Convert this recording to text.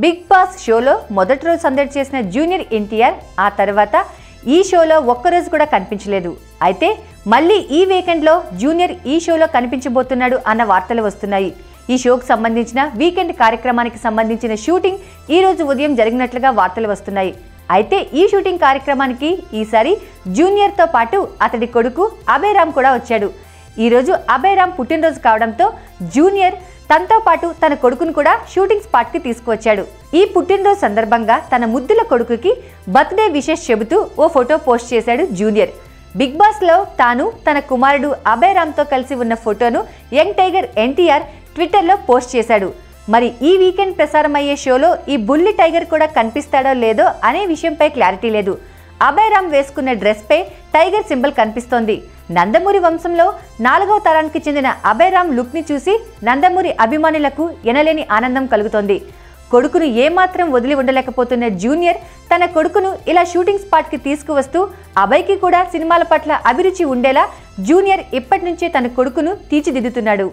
Big boss షోలో మొదటి రోజు సందడి చేసిన జూనియర్ ఎన్టీఆర్ ఆ తర్వాత ఈ షోలో ఒక్కరోజు కూడా కనిపించలేదు. అయితే మళ్ళీ ఈ వీకెండ్లో జూనియర్ ఈ షోలో కనిపించబోతున్నాడు అన్న వార్తలు వస్తున్నాయి. ఈ షోకు సంబంధించిన వీకెండ్ కార్యక్రమానికి సంబంధించిన షూటింగ్ ఈ రోజు ఉదయం జరిగినట్లుగా వార్తలు వస్తున్నాయి. అయితే ఈ షూటింగ్ కార్యక్రమానికి ఈసారి జూనియర్తో పాటు అతడి కొడుకు అభయ్ రామ్ కూడా వచ్చాడు. ఈరోజు అభయ్ రామ్ పుట్టినరోజు కావడంతో జూనియర్ తనతో పాటు తన కొడుకును కూడా షూటింగ్ స్పాట్కి తీసుకువచ్చాడు. ఈ పుట్టినరోజు సందర్భంగా తన ముద్దుల కొడుకుకి బర్త్డే విషెస్ చెబుతూ ఓ ఫోటో పోస్ట్ చేశాడు జూనియర్. బిగ్ బాస్లో తాను తన కుమారుడు అభయ్ రామ్తో కలిసి ఉన్న ఫోటోను యంగ్ టైగర్ ఎన్టీఆర్ ట్విట్టర్లో పోస్ట్ చేశాడు. మరి ఈ వీకెండ్ ప్రసారమయ్యే షోలో ఈ బుల్లి టైగర్ కూడా కనిపిస్తాడో లేదో అనే విషయంపై క్లారిటీ లేదు. అభయ్ రామ్ వేసుకున్న డ్రెస్పై టైగర్ సింబల్ కనిపిస్తోంది. నందమూరి వంశంలో 4వ తరానికి చెందిన అభయ్ రామ్ లుక్ని చూసి నందమూరి అభిమానులకు ఎనలేని ఆనందం కలుగుతోంది. కొడుకును ఏమాత్రం వదిలి ఉండలేకపోతున్న జూనియర్ తన కొడుకును ఇలా షూటింగ్ స్పాట్కి తీసుకువస్తూ అభయ్కి కూడా సినిమాల పట్ల అభిరుచి ఉండేలా జూనియర్ ఇప్పటి నుంచే తన కొడుకును తీర్చిదిద్దుతున్నాడు.